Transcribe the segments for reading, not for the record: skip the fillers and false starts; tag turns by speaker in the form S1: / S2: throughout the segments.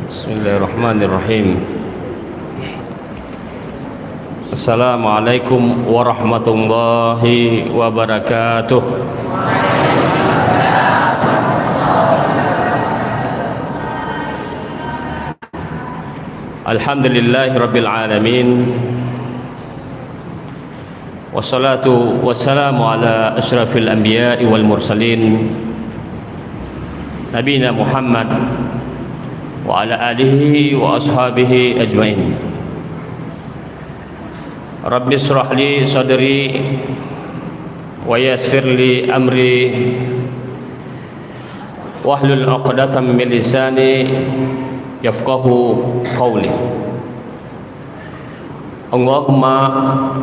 S1: Bismillahirrahmanirrahim. Assalamualaikum warahmatullahi wabarakatuh. Alhamdulillahi rabbil alamin. Wassalatu wassalamu ala asyrafil anbiya'i wal mursalin Nabina Muhammad wa ala alihi wa ashabihi ajmain. Rabbi israh li sadri wa yassir li amri wahlul 'uqdatam min lisani yafqahu qawli. Allahumma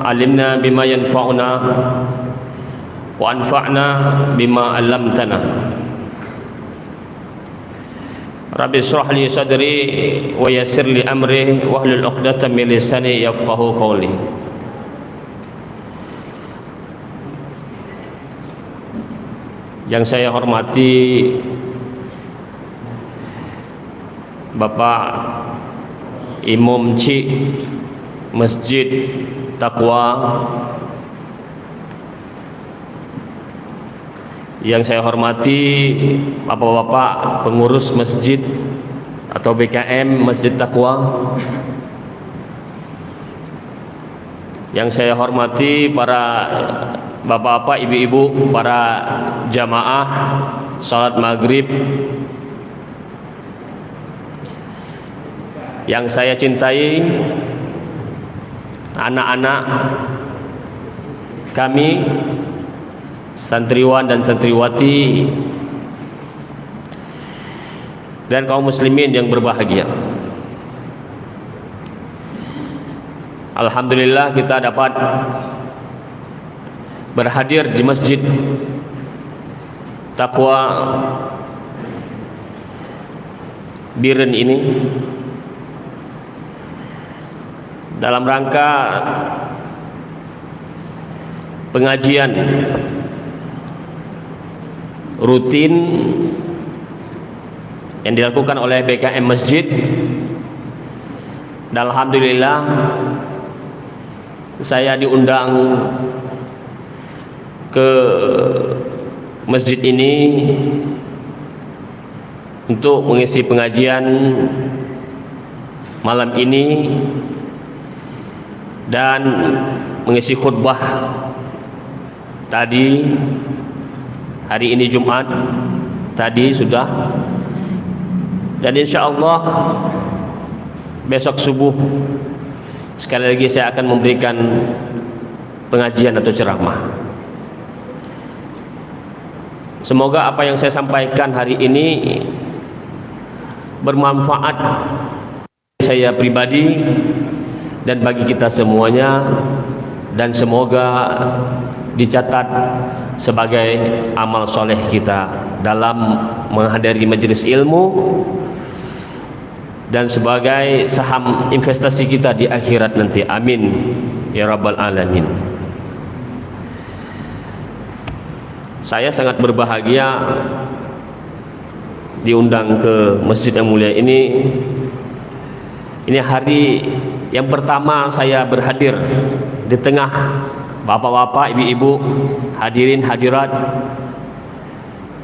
S1: alimna bima yanfa'una wa anfa'na bima 'allamtana. Rabbi israh li sadri wa yassir li amri wahlul 'uqdatam min lisani yafqahu qawli. Yang saya hormati Bapak Imam Cik Masjid Taqwa, yang saya hormati bapak-bapak pengurus masjid atau BKM Masjid Taqwa, yang saya hormati para bapak-bapak, ibu-ibu, para jamaah salat maghrib, yang saya cintai anak-anak kami, santriwan dan santriwati, dan kaum muslimin yang berbahagia. Alhamdulillah kita dapat berhadir di Masjid Taqwa Biren ini dalam rangka pengajian rutin yang dilakukan oleh BKM Masjid. Dan alhamdulillah saya diundang ke masjid ini untuk mengisi pengajian malam ini dan mengisi khutbah tadi. Hari ini Jumat, tadi sudah, dan insya Allah besok subuh sekali lagi saya akan memberikan pengajian atau ceramah. Semoga apa yang saya sampaikan hari ini bermanfaat saya pribadi dan bagi kita semuanya, dan semoga dicatat sebagai amal soleh kita dalam menghadiri majelis ilmu dan sebagai saham investasi kita di akhirat nanti. Amin ya rabbal alamin. Saya sangat berbahagia diundang ke masjid yang mulia ini. Ini hari yang pertama saya berhadir di tengah bapak-bapak, ibu-ibu, hadirin hadirat,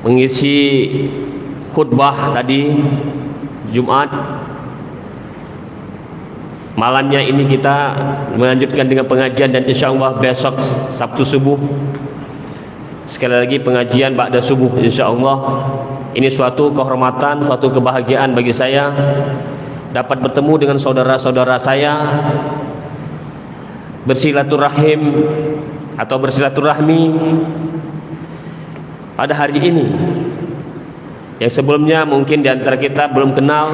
S1: mengisi khutbah tadi Jumat. Malamnya ini kita melanjutkan dengan pengajian, dan insya Allah besok Sabtu subuh sekali lagi pengajian ba'da subuh insya Allah. Ini suatu kehormatan, suatu kebahagiaan bagi saya dapat bertemu dengan saudara-saudara saya, bersilaturahim atau bersilaturahmi pada hari ini, yang sebelumnya mungkin diantara kita belum kenal,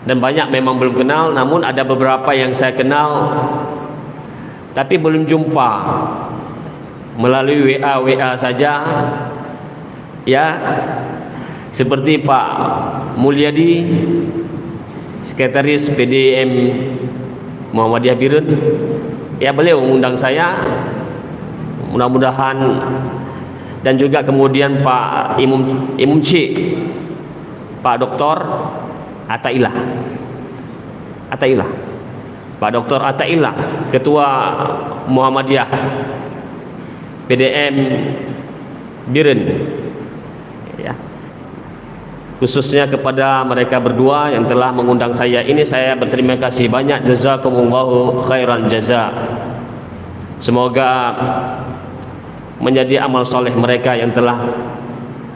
S1: dan banyak memang belum kenal, namun ada beberapa yang saya kenal tapi belum jumpa melalui WA saja ya, seperti Pak Mulyadi, sekretaris PDM Muhammadiyah Biren, ya beliau mengundang saya, mudah-mudahan, dan juga kemudian Pak Imam Cik Pak Dr. Atailah. Pak Dr. Atailah, Ketua Muhammadiyah PDM Biren, ya. Khususnya kepada mereka berdua yang telah mengundang saya ini, saya berterima kasih banyak. Jazakumullahu khairan jaza. Semoga menjadi amal soleh mereka yang telah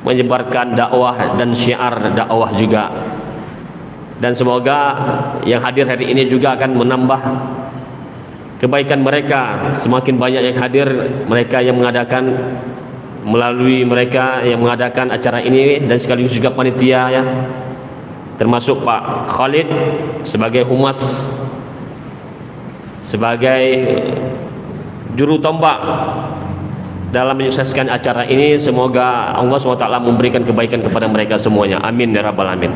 S1: menyebarkan dakwah dan syiar dakwah juga, dan semoga yang hadir hari ini juga akan menambah kebaikan mereka. Semakin banyak yang hadir, mereka yang mengadakan, melalui mereka yang mengadakan acara ini, dan sekaligus juga panitia, ya, termasuk Pak Khalid sebagai humas, sebagai juru tombak dalam menyukseskan acara ini. Semoga Allah SWT memberikan kebaikan kepada mereka semuanya, amin ya rabbal alamin.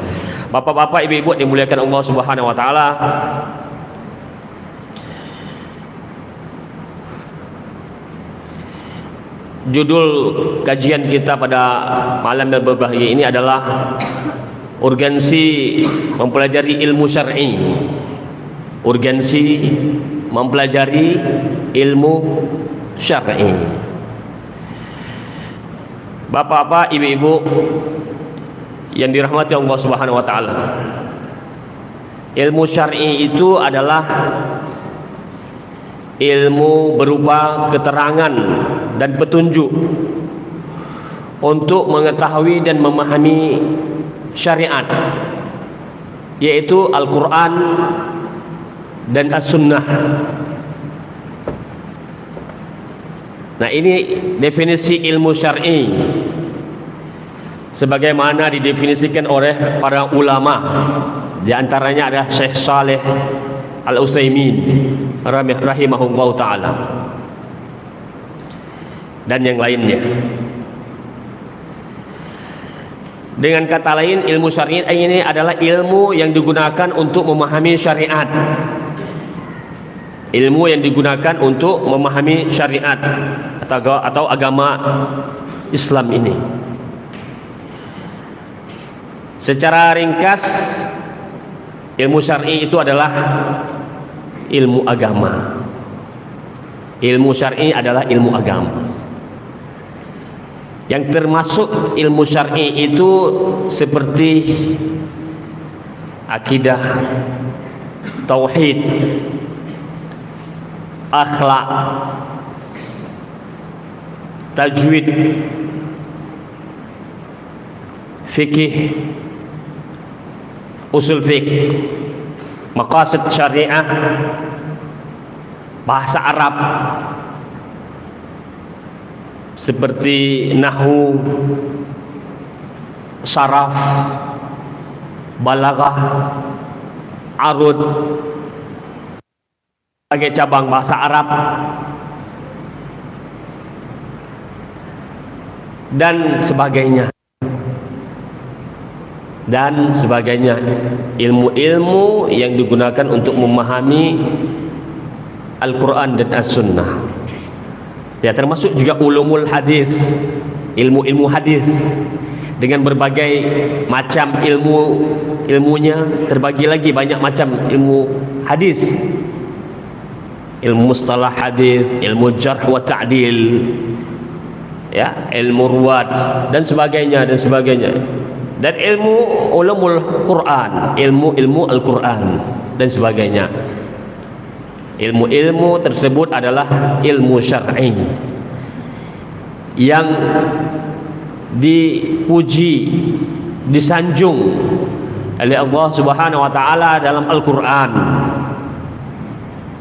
S1: Bapak-bapak, ibu-ibu dimuliakan Allah Subhanahu wa taala, judul kajian kita pada malam yang berbahagia ini adalah urgensi mempelajari ilmu syar'i. Urgensi mempelajari ilmu syar'i. Bapak-bapak, ibu-ibu yang dirahmati Allah Subhanahu wa taala, ilmu syar'i itu adalah ilmu berupa keterangan dan petunjuk untuk mengetahui dan memahami syariat, yaitu Al-Quran dan As-Sunnah. Nah, ini definisi ilmu syar'i sebagaimana didefinisikan oleh para ulama. Di antaranya adalah Syekh Saleh Al-Utsaimin rahimahullah ta'ala dan yang lainnya. Dengan kata lain, ilmu syariat ini adalah ilmu yang digunakan untuk memahami syariat. Ilmu yang digunakan untuk memahami syariat atau agama Islam ini. Secara ringkas, ilmu syar'i itu adalah ilmu agama. Ilmu syar'i adalah ilmu agama. Yang termasuk ilmu syar'i itu seperti akidah, tauhid, akhlak, tajwid, fikih, usul fiqh, maqasid syariah, bahasa Arab seperti nahwu, saraf, balaghah, arud, sebagai cabang bahasa Arab, dan sebagainya. Ilmu-ilmu yang digunakan untuk memahami Al-Quran dan As-Sunnah, ya, termasuk juga ulumul hadis, ilmu-ilmu hadis dengan berbagai macam ilmunya. Terbagi lagi banyak macam ilmu hadis, ilmu mustalah hadis, ilmu jarh wa ta'dil, ya, ilmu ruwat dan sebagainya. Dan ilmu ulumul Quran, ilmu Al-Quran dan sebagainya. Ilmu-ilmu tersebut adalah ilmu syar'i yang dipuji, disanjung oleh Allah Subhanahu wa taala dalam Al-Quran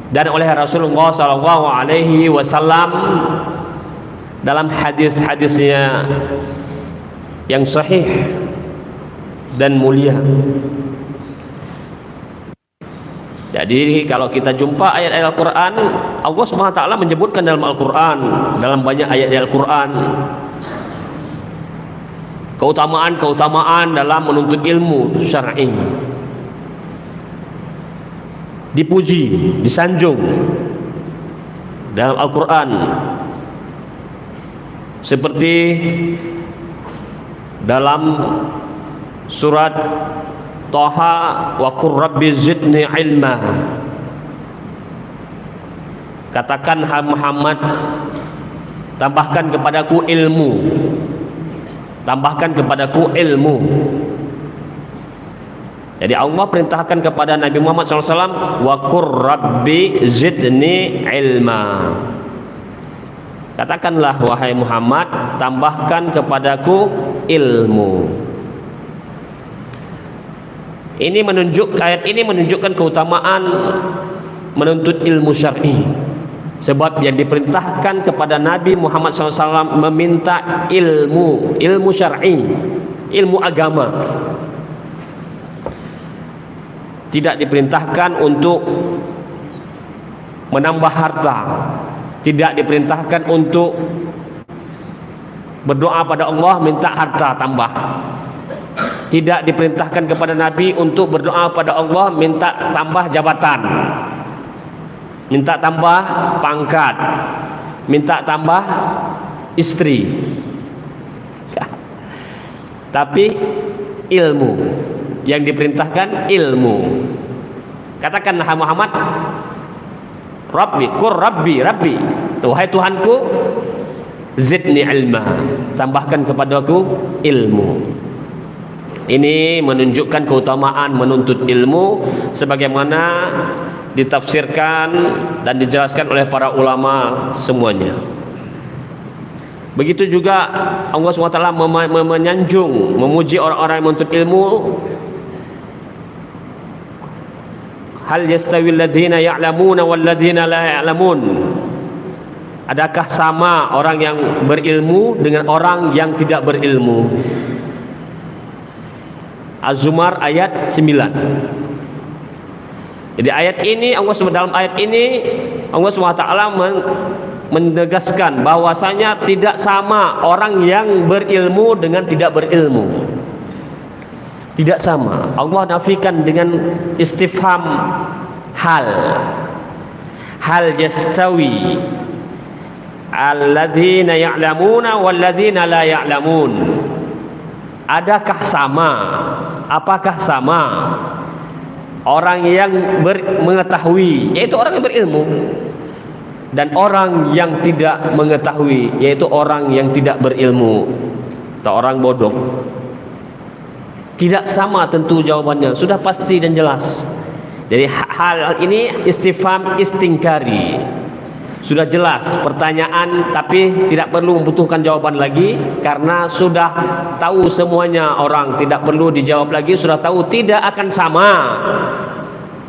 S1: dan oleh Rasulullah sallallahu alaihi wasallam dalam hadis-hadisnya yang sahih dan mulia. Jadi kalau kita jumpa ayat-ayat Al-Quran, Allah SWT menyebutkan dalam Al-Quran, dalam banyak ayat Al-Quran, keutamaan dalam menuntut ilmu syar'i, dipuji, disanjung dalam Al-Quran, seperti dalam surat Thaha, wa qur rabbi zidni ilma. Katakan Muhammad, tambahkan kepadaku ilmu. Tambahkan kepadaku ilmu. Jadi Allah perintahkan kepada Nabi Muhammad SAW, wa qur rabbi zidni ilma. Katakanlah wahai Muhammad, tambahkan kepadaku ilmu. Ayat ini menunjukkan keutamaan menuntut ilmu syar'i. Sebab yang diperintahkan kepada Nabi Muhammad SAW meminta ilmu syar'i, ilmu agama. Tidak diperintahkan untuk menambah harta, tidak diperintahkan untuk berdoa pada Allah minta harta tambah, tidak diperintahkan kepada Nabi untuk berdoa pada Allah minta tambah jabatan, minta tambah pangkat, minta tambah istri. Tapi ilmu yang diperintahkan, ilmu. Katakanlah Muhammad, Rabbi, qur rabbi, wahai Tuhanku, zidni ilma, tambahkan kepadaku ilmu. Ini menunjukkan keutamaan menuntut ilmu sebagaimana ditafsirkan dan dijelaskan oleh para ulama semuanya. Begitu juga Allah SWT menyanjung, memuji orang-orang yang menuntut ilmu. Hal yastawil ladzina ya'lamuna wal ladzina la ya'lamun. Adakah sama orang yang berilmu dengan orang yang tidak berilmu? Az-Zumar ayat 9. Jadi ayat ini dalam ayat ini Allah SWT menegaskan bahwasanya tidak sama orang yang berilmu dengan tidak berilmu. Tidak sama. Allah nafikan dengan istifham hal. Hal yastawi alladzina ya'lamuna walladzina la ya'lamun. Adakah sama? Apakah sama orang yang mengetahui, yaitu orang yang berilmu, dan orang yang tidak mengetahui, yaitu orang yang tidak berilmu atau orang bodoh? Tidak sama tentu jawabannya, sudah pasti dan jelas. Jadi hal ini istifham istingkari, sudah jelas pertanyaan, tapi tidak perlu membutuhkan jawaban lagi karena sudah tahu semuanya. Orang tidak perlu dijawab lagi, sudah tahu tidak akan sama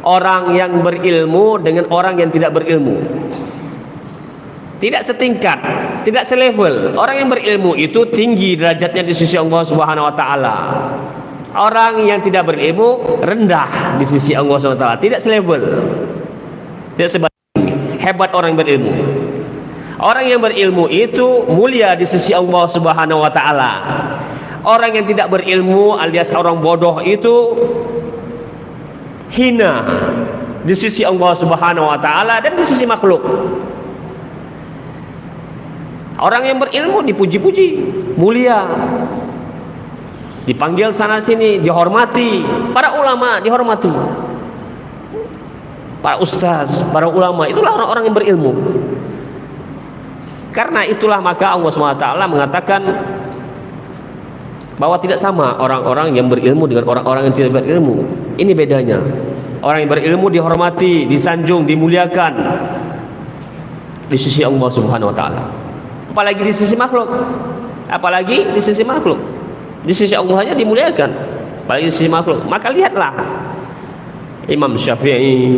S1: orang yang berilmu dengan orang yang tidak berilmu. Tidak setingkat, tidak selevel. Orang yang berilmu itu tinggi derajatnya di sisi Allah Subhanahu wa taala. Orang yang tidak berilmu rendah di sisi Allah Subhanahu wa taala, tidak selevel. Tidak sebanding. Hebat orang yang berilmu. Orang yang berilmu itu mulia di sisi Allah Subhanahu wa taala. Orang yang tidak berilmu alias orang bodoh itu hina di sisi Allah Subhanahu wa taala dan di sisi makhluk. Orang yang berilmu dipuji-puji, mulia, dipanggil sana sini, dihormati. Para ulama dihormati, para ustaz, para ulama, itulah orang-orang yang berilmu. Karena itulah maka Allah SWT mengatakan bahwa tidak sama orang-orang yang berilmu dengan orang-orang yang tidak berilmu. Ini bedanya. Orang yang berilmu dihormati, disanjung, dimuliakan di sisi Allah Subhanahu wa taala. Apalagi di sisi makhluk. Apalagi di sisi makhluk. Di sisi Allah hanya dimuliakan, apalagi di sisi makhluk. Maka lihatlah Imam Syafi'i,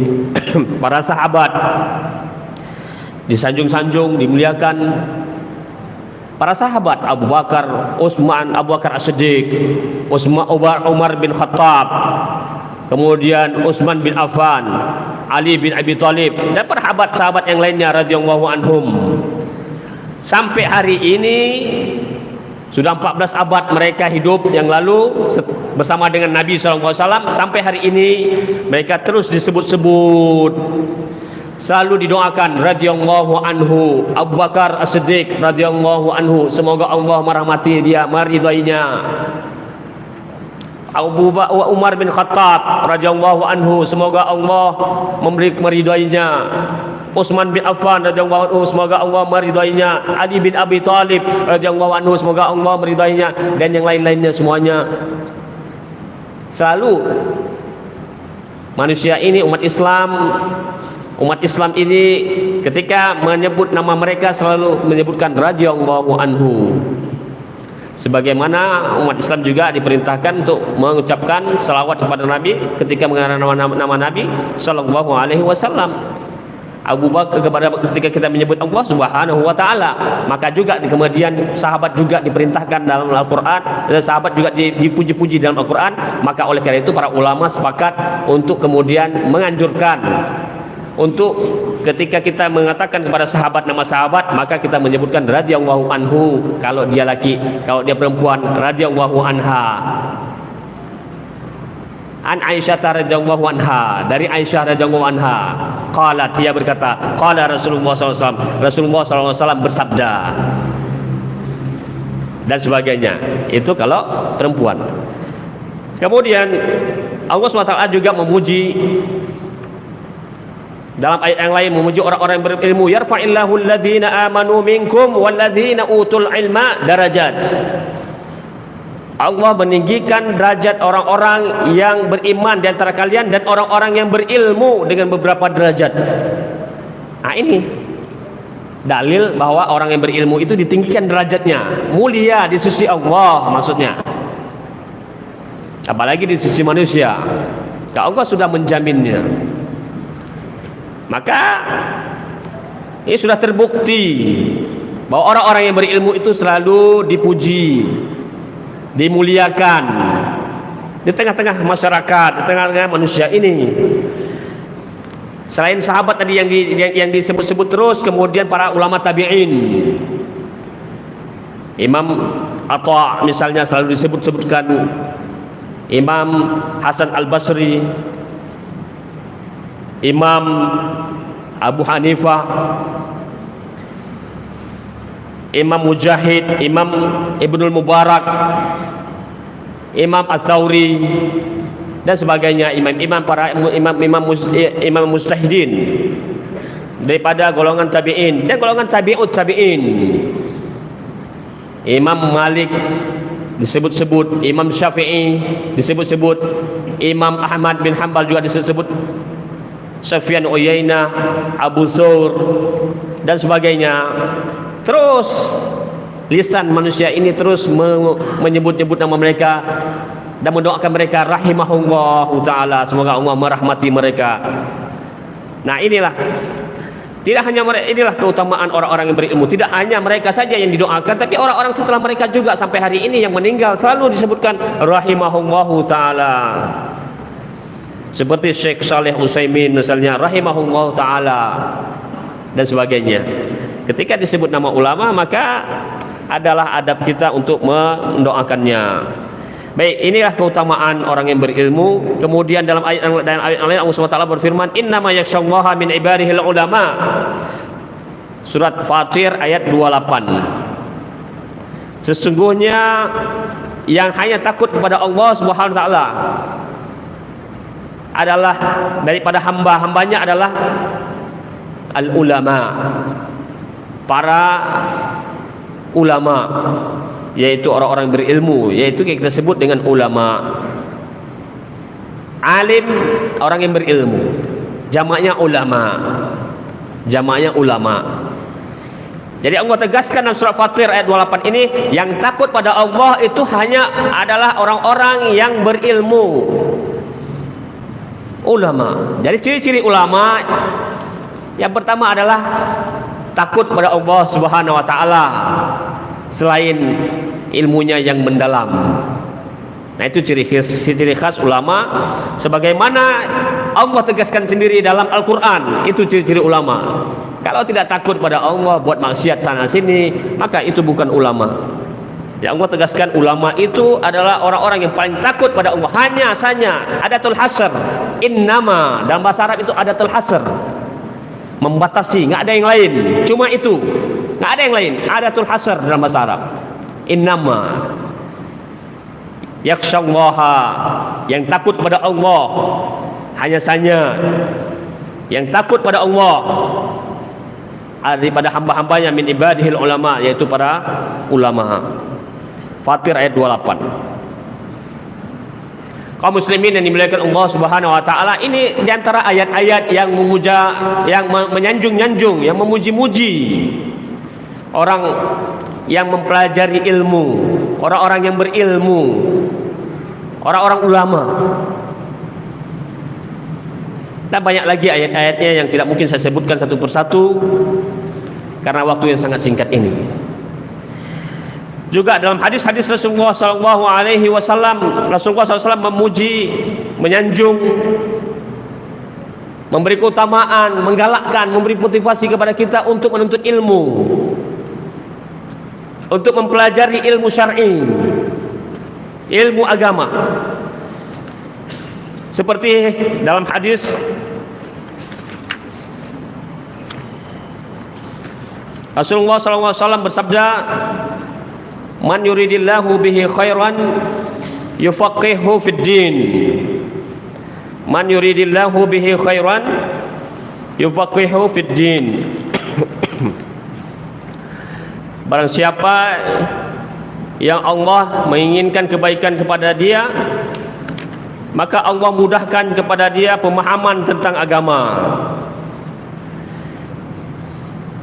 S1: para sahabat disanjung-sanjung, dimuliakan. Para sahabat Abu Bakar, Utsman, Abu Bakar As-Siddiq, Umar bin Khattab, kemudian Utsman bin Affan, Ali bin Abi Thalib, dan para sahabat yang lainnya radhiyallahu anhum. Sampai hari ini sudah 14 abad mereka hidup yang lalu bersama dengan Nabi SAW. Sampai hari ini mereka terus disebut-sebut, selalu didoakan radhiyallahu anhu Abu Bakar As-Siddiq radhiyallahu anhu, semoga Allah merahmati dia, meridainya. Umar bin Khattab radhiyallahu anhu, semoga Allah meridainya. Utsman bin Affan radhiyallahu anhu, semoga Allah meridainya. Ali bin Abi Thalib radhiyallahu anhu, semoga Allah meridainya, dan yang lain-lainnya semuanya. Selalu manusia ini, umat Islam ini ketika menyebut nama mereka selalu menyebutkan radhiyallahu anhu. Sebagaimana umat Islam juga diperintahkan untuk mengucapkan salawat kepada Nabi ketika mengenal nama Nabi sallallahu alaihi wasallam. Abu Bakar ketika kita menyebut Allah Subhanahu wa taala, maka juga kemudian sahabat juga diperintahkan dalam Al-Qur'an, dan sahabat juga dipuji-puji dalam Al-Qur'an. Maka oleh karena itu para ulama sepakat untuk kemudian menganjurkan untuk ketika kita mengatakan kepada sahabat nama sahabat, maka kita menyebutkan radhiyallahu anhu kalau dia laki, kalau dia perempuan radhiyallahu anha. An Aisyah radhiyallahu anha, dari Aisyah radhiyallahu anha, qalat, dia berkata, qala Rasulullah SAW, Rasulullah SAW bersabda, dan sebagainya. Itu kalau perempuan. Kemudian Allah SWT juga memuji dalam ayat yang lain, memuji orang-orang yang berilmu. Yarfa'illahu alladhina amanu minkum walladhina utul ilma darajat. Allah meninggikan derajat orang-orang yang beriman di antara kalian dan orang-orang yang berilmu dengan beberapa derajat. Nah, ini dalil bahwa orang yang berilmu itu ditinggikan derajatnya, mulia di sisi Allah maksudnya. Apalagi di sisi manusia. Allah sudah menjaminnya. Maka ini sudah terbukti bahwa orang-orang yang berilmu itu selalu dipuji, dimuliakan di tengah-tengah masyarakat, di tengah-tengah manusia ini. Selain sahabat tadi yang disebut-sebut terus, kemudian para ulama tabi'in, Imam Atha misalnya selalu disebut-sebutkan, Imam Hasan Al-Basri, Imam Abu Hanifah, Imam Mujahid, Imam Ibnul Mubarak, Imam Ats-Tsauri, dan sebagainya, imam mujtahidin daripada golongan tabi'in dan golongan tabi'ut tabi'in. Imam Malik disebut-sebut, Imam Syafi'i disebut-sebut, Imam Ahmad bin Hanbal juga disebut, Sufyan Uyainah, Abu Thawr, dan sebagainya. Terus lisan manusia ini terus menyebut-nyebut nama mereka dan mendoakan mereka rahimahullahu ta'ala, semoga Allah merahmati mereka. Nah, inilah, tidak hanya mereka, inilah keutamaan orang-orang yang berilmu. Tidak hanya mereka saja yang didoakan, tapi orang-orang setelah mereka juga sampai hari ini yang meninggal selalu disebutkan rahimahullahu ta'ala. Seperti Syekh Saleh Utsaimin misalnya, rahimahullahu ta'ala, dan sebagainya. Ketika disebut nama ulama, maka adalah adab kita untuk mendoakannya. Baik, inilah keutamaan orang yang berilmu. Kemudian dalam ayat yang lain Allah SWT berfirman, innama yakhsyallaha min ibadihil ulama. Surat Fatir ayat 28. Sesungguhnya yang hanya takut kepada Allah Subhanahu wa taala adalah daripada hamba-hambanya adalah al-ulama, para ulama, yaitu orang-orang berilmu, yaitu kita sebut dengan ulama. Alim, orang yang berilmu, jamaknya ulama, jamaknya ulama. Jadi Allah tegaskan dalam surat Fatir ayat 28 ini, yang takut pada Allah itu hanya adalah orang-orang yang berilmu, ulama. Jadi ciri-ciri ulama yang pertama adalah takut pada Allah Subhanahu wa taala selain ilmunya yang mendalam. Nah, itu ciri khas ulama, sebagaimana Allah tegaskan sendiri dalam Al-Qur'an. Itu ciri-ciri ulama. Kalau tidak takut pada Allah, buat maksiat sana sini, maka itu bukan ulama. Yang Allah tegaskan ulama itu adalah orang-orang yang paling takut pada Allah. Hanya saja adatul hasr, innama, dalam bahasa Arab itu adatul hasr, membatasi, nggak ada yang lain, cuma itu, nggak ada yang lain. Adatul hasr dalam bahasa Arab, innama. yakhshallaha, yang takut kepada Allah, hanya saja yang takut pada Allah daripada hamba-hambanya, min ibadihil ulama, yaitu para ulama. Fatir ayat 28. Kaum muslimin yang dimuliakan Allah Subhanahu wa taala, ini diantara ayat-ayat yang memuja, yang menyanjung-nyanjung, yang memuji-muji orang yang mempelajari ilmu, orang-orang yang berilmu, orang-orang ulama. Dan banyak lagi ayat-ayatnya yang tidak mungkin saya sebutkan satu persatu karena waktu yang sangat singkat ini. Juga dalam hadis-hadis Rasulullah sallallahu alaihi wasallam, Rasulullah SAW memuji, menyanjung, memberi keutamaan, menggalakkan, memberi motivasi kepada kita untuk menuntut ilmu, untuk mempelajari ilmu syar'i, ilmu agama. Seperti dalam hadis Rasulullah SAW bersabda, man yuridillahu bihi khairan yufaqihu fid din. Man yuridillahu bihi khairan yufaqihu fid din. Barang siapa yang Allah menginginkan kebaikan kepada dia, maka Allah mudahkan kepada dia pemahaman tentang agama.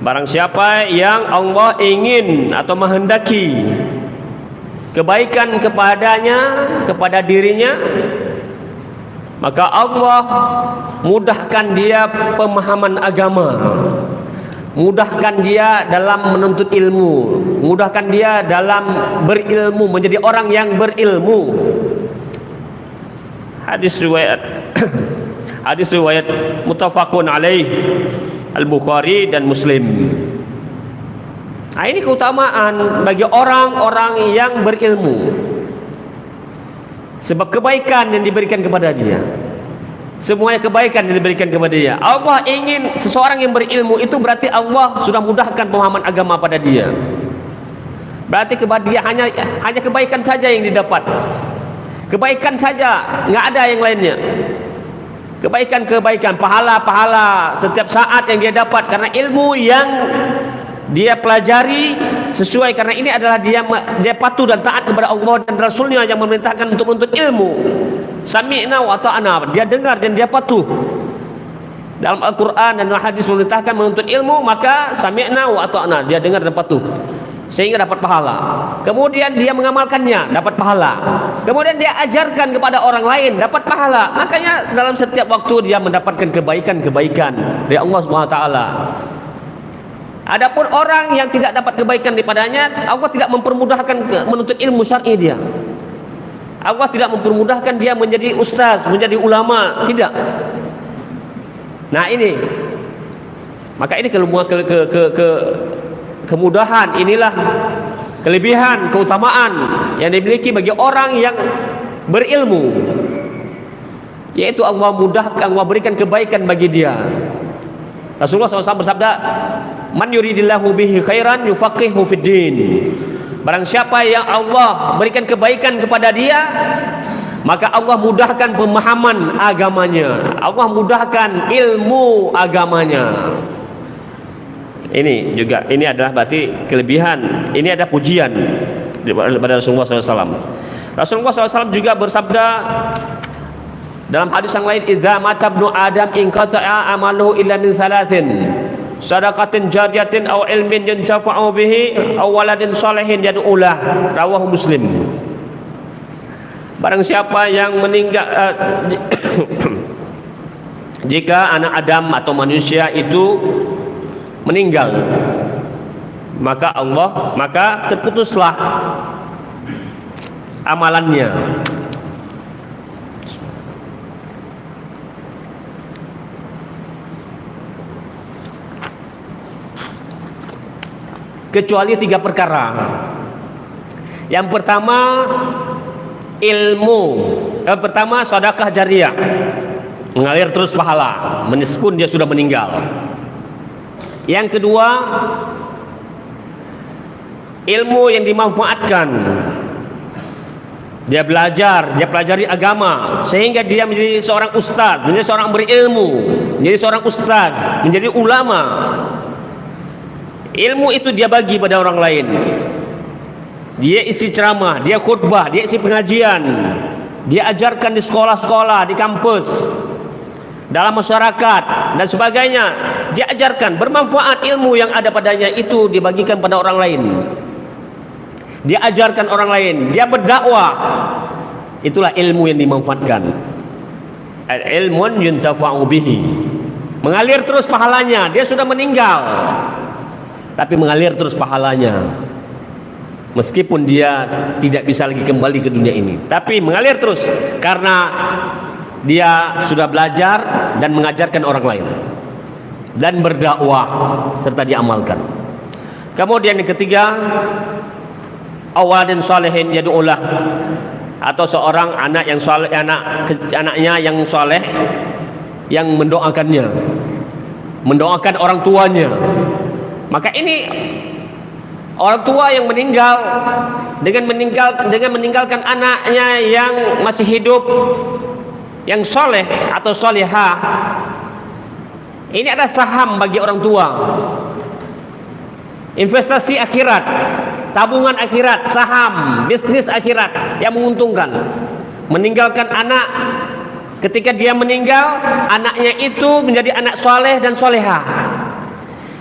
S1: Barang siapa yang Allah ingin atau menghendaki kebaikan kepadanya, kepada dirinya, maka Allah mudahkan dia pemahaman agama, mudahkan dia dalam menuntut ilmu, mudahkan dia dalam berilmu, menjadi orang yang berilmu. Hadis riwayat muttafaqun alaih Al-Bukhari dan Muslim. Nah, ini keutamaan bagi orang-orang yang berilmu. Sebab kebaikan yang diberikan kepada dia, semuanya kebaikan yang diberikan kepada dia. Allah ingin seseorang yang berilmu, itu berarti Allah sudah mudahkan pemahaman agama pada dia. Berarti kepada dia hanya kebaikan saja yang didapat. Kebaikan saja, nggak ada yang lainnya. Kebaikan-kebaikan, pahala-pahala setiap saat yang dia dapat karena ilmu yang dia pelajari sesuai, karena ini adalah dia patuh dan taat kepada Allah dan Rasulnya yang memerintahkan untuk menuntut ilmu. Sami'na wa ta'ana, dia dengar dan dia patuh. Dalam Al-Quran dan hadis memerintahkan menuntut ilmu, maka sami'na wa ta'ana, dia dengar dan patuh, sehingga dapat pahala. Kemudian dia mengamalkannya, dapat pahala. Kemudian dia ajarkan kepada orang lain, dapat pahala. Makanya dalam setiap waktu dia mendapatkan kebaikan-kebaikan dari Allah SWT. Adapun orang yang tidak dapat kebaikan daripadanya, Allah tidak mempermudahkan menuntut ilmu syar'i dia. Allah tidak mempermudahkan dia menjadi ustaz, menjadi ulama, tidak. Nah ini, maka ini kemudahan, inilah kelebihan, keutamaan yang dimiliki bagi orang yang berilmu, yaitu Allah mudahkan, Allah berikan kebaikan bagi dia. Rasulullah SAW bersabda, man yuridillahu bihi khairan yufaqihu fid din. Barang siapa yang Allah berikan kebaikan kepada dia, maka Allah mudahkan pemahaman agamanya, Allah mudahkan ilmu agamanya. Ini juga, ini adalah berarti kelebihan, ini ada pujian kepada Rasulullah SAW. Rasulullah SAW juga bersabda dalam hadis yang lain, idza mata ibnu adam inqata'a amaluhu illa min salatin, sadaqatin jariyatin aw ilmin yantafa'u bihi aw waladin shalihin yad'ulah. Rawahu Muslim. Barang siapa yang meninggal jika anak Adam atau manusia itu meninggal, maka terputuslah amalannya. Kecuali 3 perkara. Yang pertama ilmu, pertama sedekah jariyah, mengalir terus pahala meskipun dia sudah meninggal. Yang kedua ilmu yang dimanfaatkan dia belajar, dia pelajari agama sehingga dia menjadi seorang ustaz, menjadi seorang berilmu, menjadi seorang ustaz, menjadi ulama. Ilmu itu dia bagi pada orang lain. Dia isi ceramah, dia khutbah, dia isi pengajian, dia ajarkan di sekolah-sekolah, di kampus, dalam masyarakat dan sebagainya. Dia ajarkan, bermanfaat ilmu yang ada padanya itu dibagikan pada orang lain. Dia ajarkan orang lain, dia berdakwah. Itulah ilmu yang dimanfaatkan. Ilmun yuntafa'u bihi. Mengalir terus pahalanya. Dia sudah meninggal, tapi mengalir terus pahalanya. Meskipun dia tidak bisa lagi kembali ke dunia ini, tapi mengalir terus karena dia sudah belajar dan mengajarkan orang lain dan berdakwah serta diamalkan. Kemudian yang ketiga, awaladin salihin yad'ulah, atau seorang anak yang saleh, anaknya yang saleh yang mendoakannya, mendoakan orang tuanya. Maka ini orang tua yang meninggal dengan meninggalkan anaknya yang masih hidup, yang soleh atau solehah, ini ada saham bagi orang tua, investasi akhirat, tabungan akhirat, saham, bisnis akhirat yang menguntungkan. Meninggalkan anak, ketika dia meninggal, anaknya itu menjadi anak soleh dan solehah.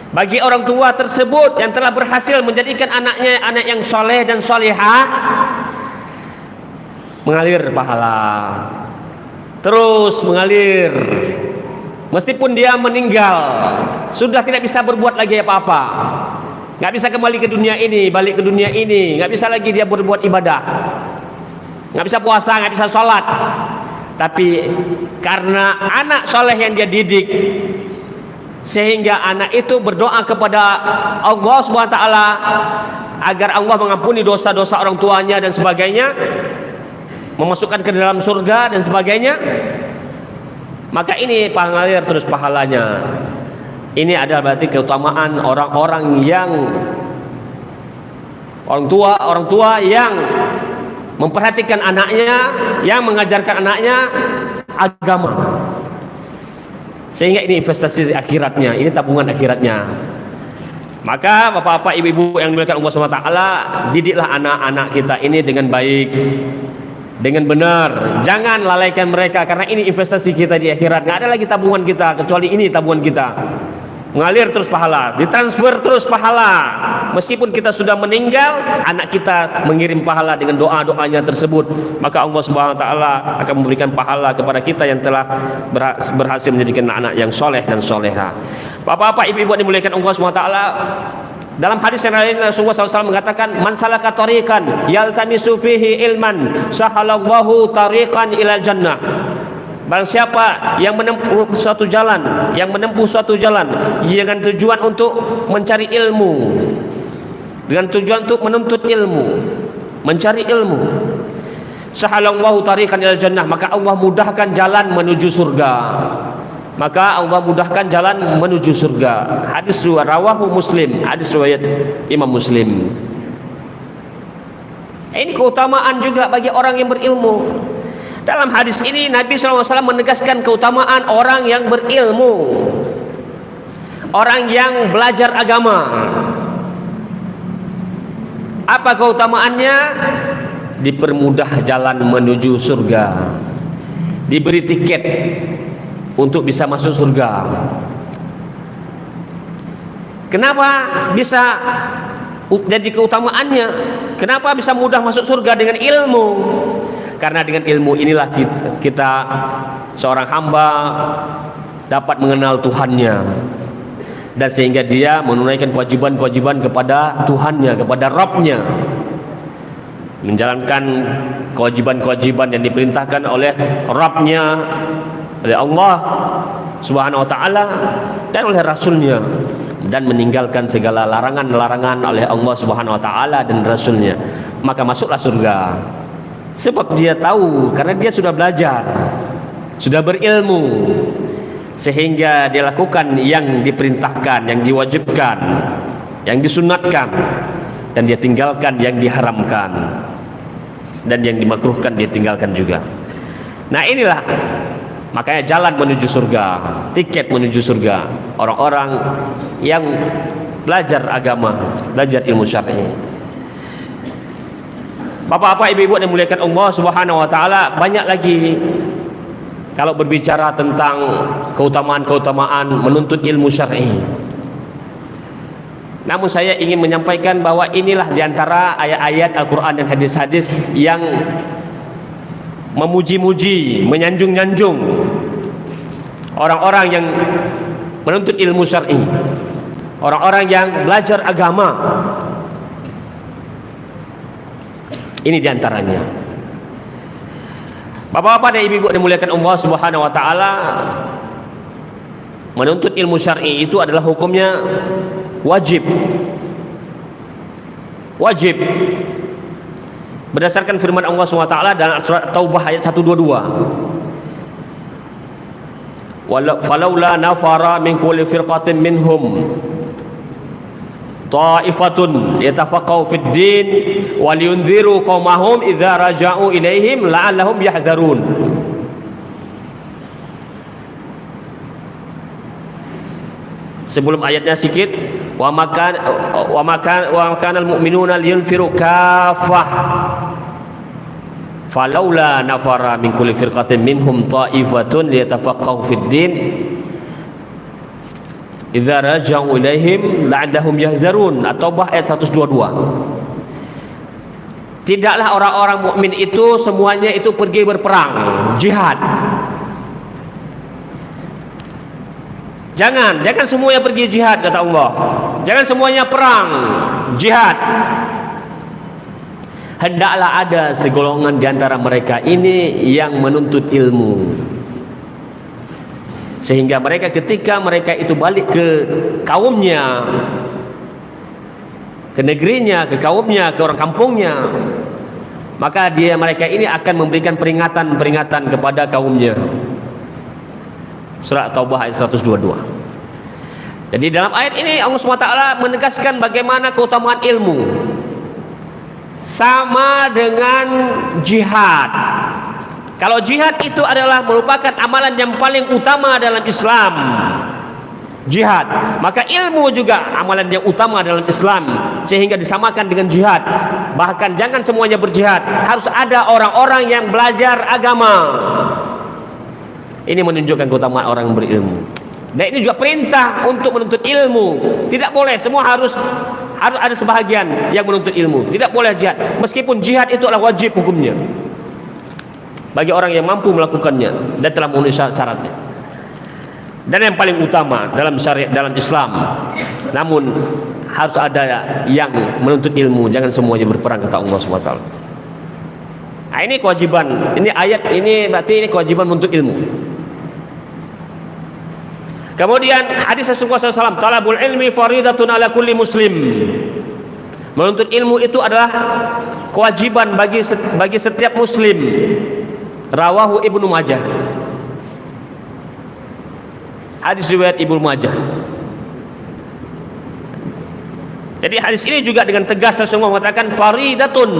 S1: Bagi orang tua tersebut yang telah berhasil menjadikan anaknya anak yang soleh dan solehah, mengalir pahala, terus mengalir. Meskipun dia meninggal, sudah tidak bisa berbuat lagi apa-apa, nggak bisa kembali ke dunia ini, balik ke dunia ini, nggak bisa lagi dia berbuat ibadah, nggak bisa puasa, nggak bisa sholat. Tapi karena anak soleh yang dia didik, sehingga anak itu berdoa kepada Allah SWT agar Allah mengampuni dosa-dosa orang tuanya dan sebagainya, memasukkan ke dalam surga dan sebagainya. Maka ini mengalir terus pahalanya. Ini adalah berarti keutamaan orang-orang yang orang tua yang memperhatikan anaknya, yang mengajarkan anaknya agama. Sehingga ini investasi akhiratnya, ini tabungan akhiratnya. Maka bapak-bapak, ibu-ibu yang dimuliakan Allah SWT, didiklah anak-anak kita ini dengan baik, dengan benar. Jangan lalaikan mereka, karena ini investasi kita di akhirat. Nggak ada lagi tabungan kita kecuali ini tabungan kita. Mengalir terus pahala, ditransfer terus pahala. Meskipun kita sudah meninggal, anak kita mengirim pahala dengan doa-doanya tersebut. Maka Allah Subhanahu wa taala akan memberikan pahala kepada kita yang telah berhasil menjadikan anak yang soleh dan soleha. Bapak-bapak, ibu-ibu yang dimuliakan Allah Subhanahu wa taala, dalam hadis yang lain Rasulullah SAW mengatakan, man salaka tariqan yaltamisu fihi ilman sahalallahu tariqan ilal jannah. Barang siapa yang menempuh suatu jalan, dengan tujuan untuk mencari ilmu, dengan tujuan untuk menuntut ilmu, mencari ilmu, sahalallahu tariqan ilal jannah, maka Allah mudahkan jalan menuju surga. Hadis rawahu Muslim, hadis riwayat Imam Muslim. Ini keutamaan juga bagi orang yang berilmu. Dalam hadis ini Nabi SAW menegaskan keutamaan orang yang berilmu, orang yang belajar agama. Apa keutamaannya? Dipermudah jalan menuju surga, diberi tiket untuk bisa masuk surga. Kenapa bisa jadi keutamaannya? Kenapa bisa mudah masuk surga? Dengan ilmu. Karena dengan ilmu inilah kita seorang hamba dapat mengenal Tuhannya, dan sehingga dia menunaikan kewajiban-kewajiban kepada Tuhannya, kepada Rabbnya, menjalankan kewajiban-kewajiban yang diperintahkan oleh Rabbnya, oleh Allah Subhanahu wa taala dan oleh Rasulnya, dan meninggalkan segala larangan-larangan oleh Allah Subhanahu wa taala dan Rasulnya. Maka masuklah surga. Sebab dia tahu, karena dia sudah belajar, sudah berilmu, sehingga dia lakukan yang diperintahkan, yang diwajibkan, yang disunatkan, dan dia tinggalkan yang diharamkan. dan yang dimakruhkan dia tinggalkan juga. Nah inilah makanya jalan menuju surga, tiket menuju surga orang-orang yang belajar agama, belajar ilmu syar'i. Bapak-bapak, ibu-ibu yang dimuliakan Allah Subhanahu wa taala, banyak lagi kalau berbicara tentang keutamaan-keutamaan menuntut ilmu syar'i. Namun saya ingin menyampaikan bahwa inilah diantara ayat-ayat Al-Quran dan hadis-hadis yang memuji-muji, menyanjung-nyanjung orang-orang yang menuntut ilmu syar'i, orang-orang yang belajar agama. Ini diantaranya. Bapak-bapak dan ibu-ibu dimuliakan Allah Subhanahu wa taala, menuntut ilmu syar'i itu adalah hukumnya wajib. Wajib. Berdasarkan firman Allah SWT dalam surat Taubah ayat 122. Falaula nafara min kulli firqatin minhum ta'ifatun yatafaqahu fid din wa liyunziru qaumahum idza raja'u ilaihim la'allahum yahdharun. Sebelum ayatnya sedikit, wa makanal mu'minuna liyunfiru kaffah falaula nafara min kulli firqatin minhum ta'ifatun liyatafaqahu fid din idza raja'u ilaihim la'allahum yahzarun. At-Taubah ayat 122. Tidaklah orang-orang mukmin itu semuanya itu pergi berperang, jihad. Jangan semuanya pergi jihad, kata Allah. Jangan semuanya perang, jihad. Hendaklah ada segolongan di antara mereka ini yang menuntut ilmu. Sehingga mereka ketika mereka itu balik ke kaumnya, ke negerinya, ke kaumnya, ke orang kampungnya, maka mereka ini akan memberikan peringatan-peringatan kepada kaumnya. Surat Taubah ayat 122. Jadi dalam ayat ini Allah SWT menegaskan bagaimana keutamaan ilmu sama dengan jihad. Kalau jihad itu adalah merupakan amalan yang paling utama dalam Islam, jihad, maka ilmu juga amalan yang utama dalam Islam, sehingga disamakan dengan jihad. Bahkan jangan semuanya berjihad, harus ada orang-orang yang belajar agama. Ini menunjukkan keutamaan orang yang berilmu. Dan ini juga perintah untuk menuntut ilmu. Tidak boleh semua harus ada sebahagian yang menuntut ilmu. Tidak boleh jihad. Meskipun jihad itu adalah wajib hukumnya bagi orang yang mampu melakukannya dan telah memenuhi syaratnya. Dan yang paling utama dalam syariat, dalam Islam, namun harus ada yang menuntut ilmu. Jangan semuanya berperang, kata Allah SWT. Nah, ini kewajiban. Ini ayat ini berarti ini kewajiban menuntut ilmu. Kemudian hadis Rasulullah SAW, talabul ilmi faridatun ala kulli muslim. Menuntut ilmu itu adalah kewajiban bagi setiap muslim. Rawahu Ibnu Majah. Hadis riwayat Ibnu Majah. Jadi hadis ini juga dengan tegas Rasulullah mengatakan faridatun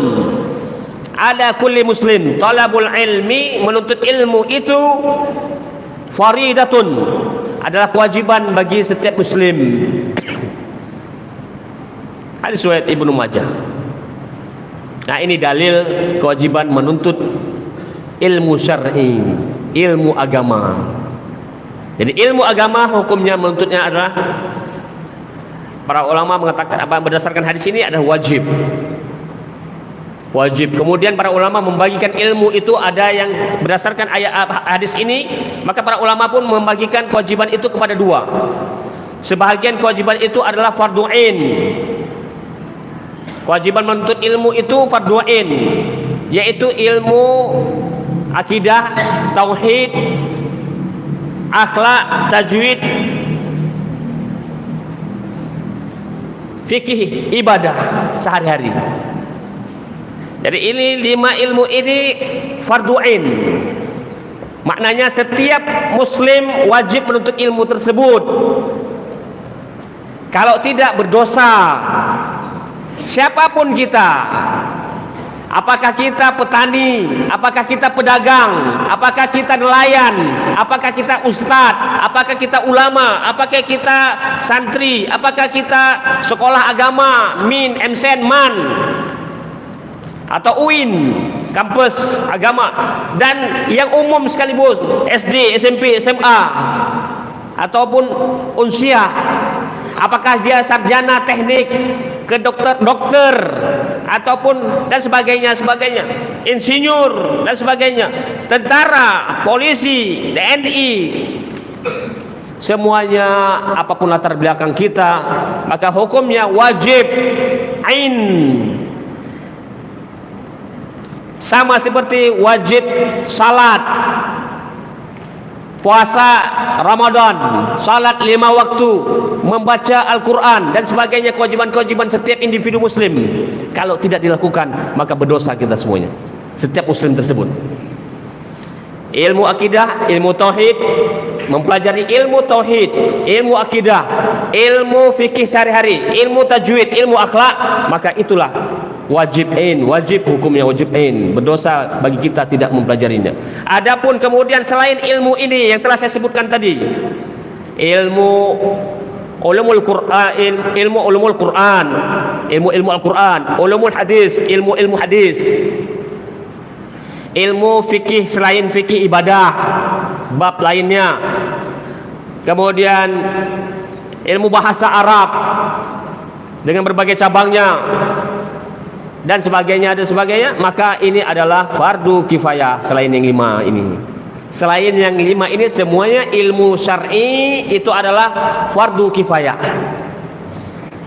S1: ala kulli muslim. Talabul ilmi, menuntut ilmu itu faridatun, adalah kewajiban bagi setiap muslim. Hadis riwayat Ibnu Majah. Nah, ini dalil kewajiban menuntut ilmu syar'i, ilmu agama. Jadi ilmu agama hukumnya menuntutnya adalah, para ulama mengatakan berdasarkan hadis ini adalah wajib. Wajib. Kemudian para ulama membagikan ilmu itu, ada yang berdasarkan ayat hadis ini, maka para ulama pun membagikan kewajiban itu kepada dua. Sebahagian kewajiban itu adalah fardhu ain. Kewajiban menuntut ilmu itu fardhu ain, yaitu ilmu akidah, tauhid, akhlak, tajwid, fikih, ibadah sehari-hari. Jadi ini 5 ilmu ini fardhu ain. Maknanya setiap muslim wajib menuntut ilmu tersebut. Kalau tidak berdosa. Siapapun kita, Apakah kita petani? Apakah kita pedagang? Apakah kita nelayan? Apakah kita ustadz? Apakah kita ulama? Apakah kita santri? Apakah kita sekolah agama, min, MSen, man, atau UIN, kampus agama, dan yang umum sekaligus, SD, SMP, SMA, ataupun unsiah? Apakah dia sarjana teknik, ke dokter, ataupun dan sebagainya, insinyur dan sebagainya, tentara, polisi, TNI, semuanya apapun latar belakang kita, maka hukumnya wajib ain, sama seperti wajib salat, puasa Ramadan, salat 5 waktu, membaca Al-Quran dan sebagainya, kewajiban-kewajiban setiap individu muslim. Kalau tidak dilakukan, maka berdosa kita semuanya, setiap muslim tersebut. Ilmu akidah, ilmu tauhid, mempelajari ilmu tauhid, ilmu akidah, ilmu fikih sehari-hari, ilmu tajwid, ilmu akhlak, maka itulah wajib ain, wajib hukumnya wajib ain, berdosa bagi kita tidak mempelajarinya. Adapun kemudian selain ilmu ini yang telah saya sebutkan tadi, ilmu ulumul Quran, ilmu ulumul Quran, ilmu Al-Quran, ulumul hadis, ilmu hadis, ilmu fikih selain fikih ibadah, bab lainnya, kemudian ilmu bahasa Arab dengan berbagai cabangnya, dan sebagainya, maka ini adalah fardu kifayah. Selain yang 5 ini, selain yang 5 ini, semuanya ilmu syar'i itu adalah fardu kifayah,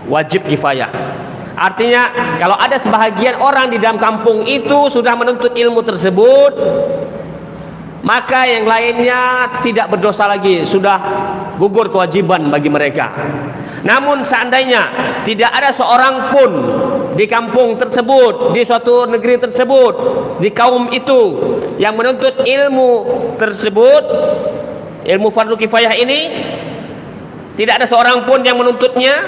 S1: wajib kifayah. Artinya kalau ada sebahagian orang di dalam kampung itu sudah menuntut ilmu tersebut, maka yang lainnya tidak berdosa lagi, sudah gugur kewajiban bagi mereka. Namun seandainya tidak ada seorang pun di kampung tersebut, di suatu negeri tersebut, di kaum itu yang menuntut ilmu tersebut, ilmu fardu kifayah ini, tidak ada seorang pun yang menuntutnya,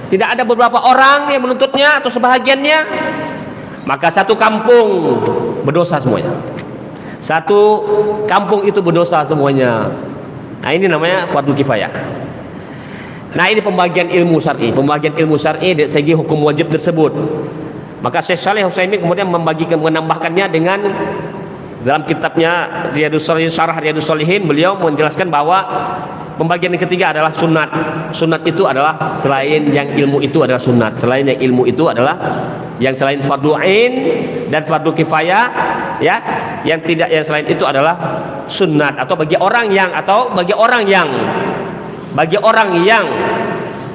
S1: tidak ada beberapa orang yang menuntutnya atau sebahagiannya, maka satu kampung berdosa semuanya. Satu kampung itu berdosa semuanya. Nah, ini namanya fardu kifayah. Nah, ini pembagian ilmu syar'i dari segi hukum wajib tersebut. Maka Syekh Shalih Utsaimin kemudian menambahkannya dengan dalam kitabnya Riyadhus Shalihin, Syarah Riyadhus Shalihin, beliau menjelaskan bahwa pembagian yang ketiga adalah sunat. Sunat itu adalah selain yang ilmu itu adalah sunat. Selain yang ilmu itu adalah yang selain fardu ain dan fardu kifayah, ya, yang tidak, yang selain itu adalah sunat, atau bagi orang yang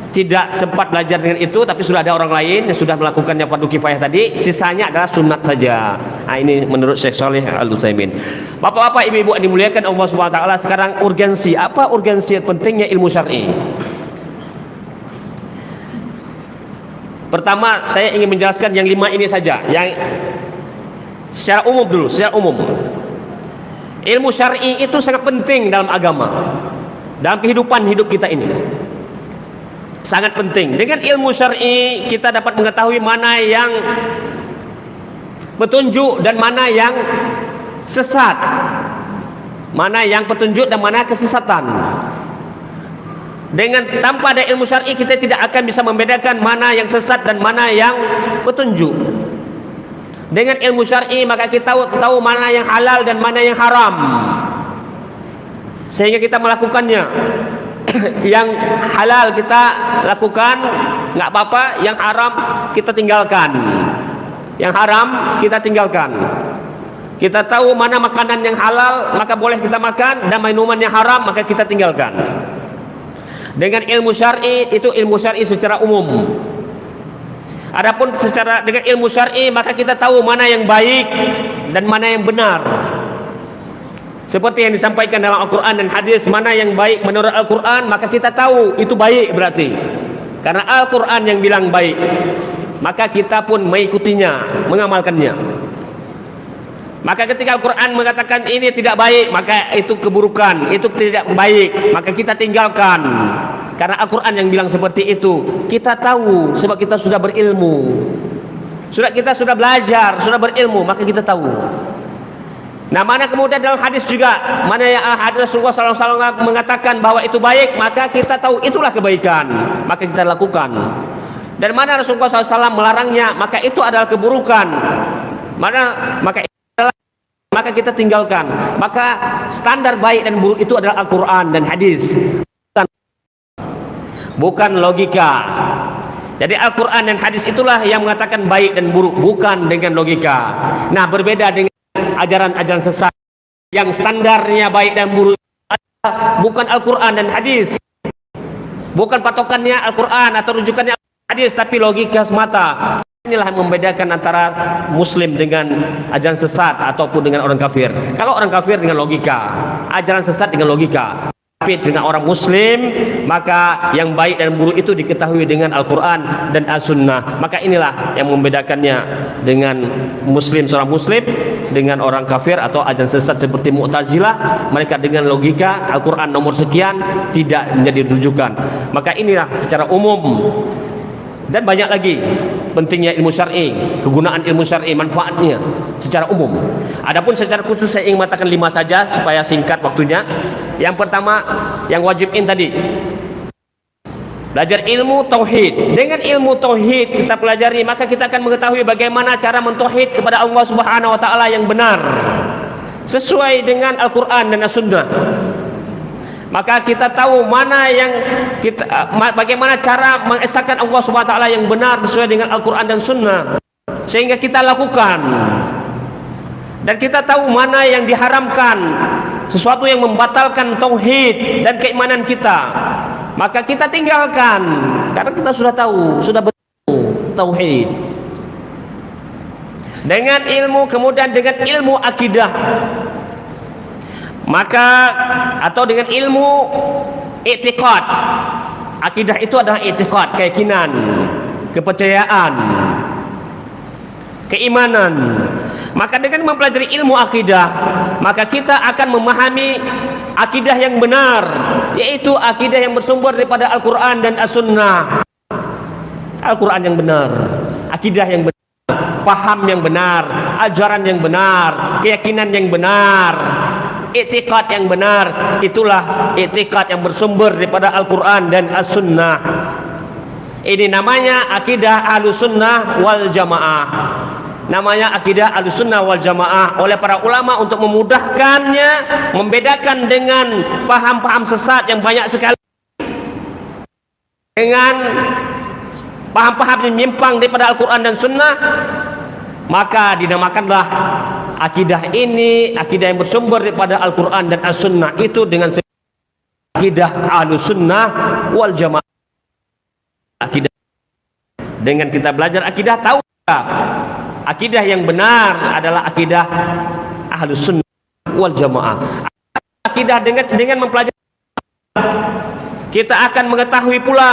S1: tidak sempat belajar dengan itu, tapi sudah ada orang lain yang sudah melakukannya fardu kifayah tadi, sisanya adalah sunat saja. Nah, ini menurut Syekh Shalih Al-Utsaimin. Bapak-bapak, ibu-ibu yang dimuliakan Allah Subhanahu wa taala, sekarang urgensi, apa urgensi pentingnya ilmu syar'i? Pertama, saya ingin menjelaskan yang 5 ini saja, yang secara umum dulu, secara umum. Ilmu syar'i itu sangat penting dalam agama, dalam kehidupan hidup kita ini. Sangat penting. Dengan ilmu syar'i kita dapat mengetahui mana yang petunjuk dan mana yang sesat, mana yang petunjuk dan mana kesesatan. Dengan tanpa ada ilmu syar'i kita tidak akan bisa membedakan mana yang sesat dan mana yang petunjuk. Dengan ilmu syar'i maka kita tahu mana yang halal dan mana yang haram, sehingga kita melakukannya. Yang halal kita lakukan, nggak apa-apa. Yang haram kita tinggalkan. Yang haram kita tinggalkan. Kita tahu mana makanan yang halal maka boleh kita makan, dan minuman yang haram maka kita tinggalkan. Dengan ilmu syar'i, itu ilmu syar'i secara umum. Adapun dengan ilmu syar'i maka kita tahu mana yang baik dan mana yang benar. Seperti yang disampaikan dalam Al-Quran dan hadis, mana yang baik menurut Al-Quran maka kita tahu itu baik, berarti karena Al-Quran yang bilang baik, maka kita pun mengikutinya, mengamalkannya. Maka ketika Al-Quran mengatakan ini tidak baik, maka itu keburukan, itu tidak baik, maka kita tinggalkan. Karena Al-Quran yang bilang seperti itu, kita tahu sebab kita sudah berilmu. kita sudah belajar, sudah berilmu, maka kita tahu. Nah, mana kemudian dalam hadis juga, mana yang hadis Rasulullah SAW mengatakan bahwa itu baik, maka kita tahu itulah kebaikan, maka kita lakukan. Dan mana Rasulullah SAW melarangnya, maka itu adalah keburukan. Maka kita tinggalkan. Maka standar baik dan buruk itu adalah Al-Quran dan hadis, bukan logika. Jadi Al-Quran dan hadis itulah yang mengatakan baik dan buruk, bukan dengan logika. Nah, berbeda dengan ajaran-ajaran sesat yang standarnya baik dan buruk adalah bukan Al-Quran dan hadis, bukan patokannya Al-Quran atau rujukannya hadis, tapi logika semata. Inilah yang membedakan antara muslim dengan ajaran sesat ataupun dengan orang kafir. Kalau orang kafir dengan logika, ajaran sesat dengan logika. Tapi dengan orang muslim, maka yang baik dan buruk itu diketahui dengan Al-Quran dan As-Sunnah. Maka inilah yang membedakannya dengan muslim, seorang muslim dengan orang kafir atau ajaran sesat seperti Mu'tazilah. Mereka dengan logika Al-Quran nomor sekian tidak menjadi rujukan. Maka inilah secara umum. Dan banyak lagi pentingnya ilmu syar'i, kegunaan ilmu syar'i, manfaatnya secara umum. Adapun secara khusus saya ingin mengatakan 5 saja supaya singkat waktunya. Yang pertama, yang wajibin tadi, belajar ilmu tauhid. Dengan ilmu tauhid kita pelajari, maka kita akan mengetahui bagaimana cara mentauhid kepada Allah Subhanahu wa taala yang benar sesuai dengan Al-Qur'an dan As-Sunnah. Maka kita tahu mana yang bagaimana cara mengesahkan Allah Subhanahu wa taala yang benar sesuai dengan Al-Qur'an dan Sunnah, sehingga kita lakukan. Dan kita tahu mana yang diharamkan, sesuatu yang membatalkan tauhid dan keimanan kita, maka kita tinggalkan, karena kita sudah tahu, sudah betul tauhid. Dengan ilmu, kemudian dengan ilmu akidah, maka atau dengan ilmu i'tiqad. Akidah itu adalah i'tiqad, keyakinan, kepercayaan, keimanan. Maka dengan mempelajari ilmu akidah, maka kita akan memahami akidah yang benar, yaitu akidah yang bersumber daripada Al-Quran dan As-Sunnah. Al-Quran yang benar, akidah yang benar, paham yang benar, ajaran yang benar, keyakinan yang benar, i'tiqad yang benar. Itulah i'tiqad yang bersumber daripada Al-Quran dan As-Sunnah. Ini namanya akidah Ahlussunnah wal Jamaah. Namanya akidah Ahlussunnah wal Jamaah oleh para ulama untuk memudahkannya, membedakan dengan paham-paham sesat yang banyak sekali, dengan paham-paham yang menyimpang daripada Al-Quran dan Sunnah. Maka dinamakanlah akidah ini akidah yang bersumber daripada Al-Quran dan As-Sunnah, itu dengan akidah Ahlussunnah wal Jamaah. Akidah, dengan kita belajar akidah, tahu akidah yang benar adalah akidah Ahlussunnah wal Jamaah. Akidah dengan mempelajari, kita akan mengetahui pula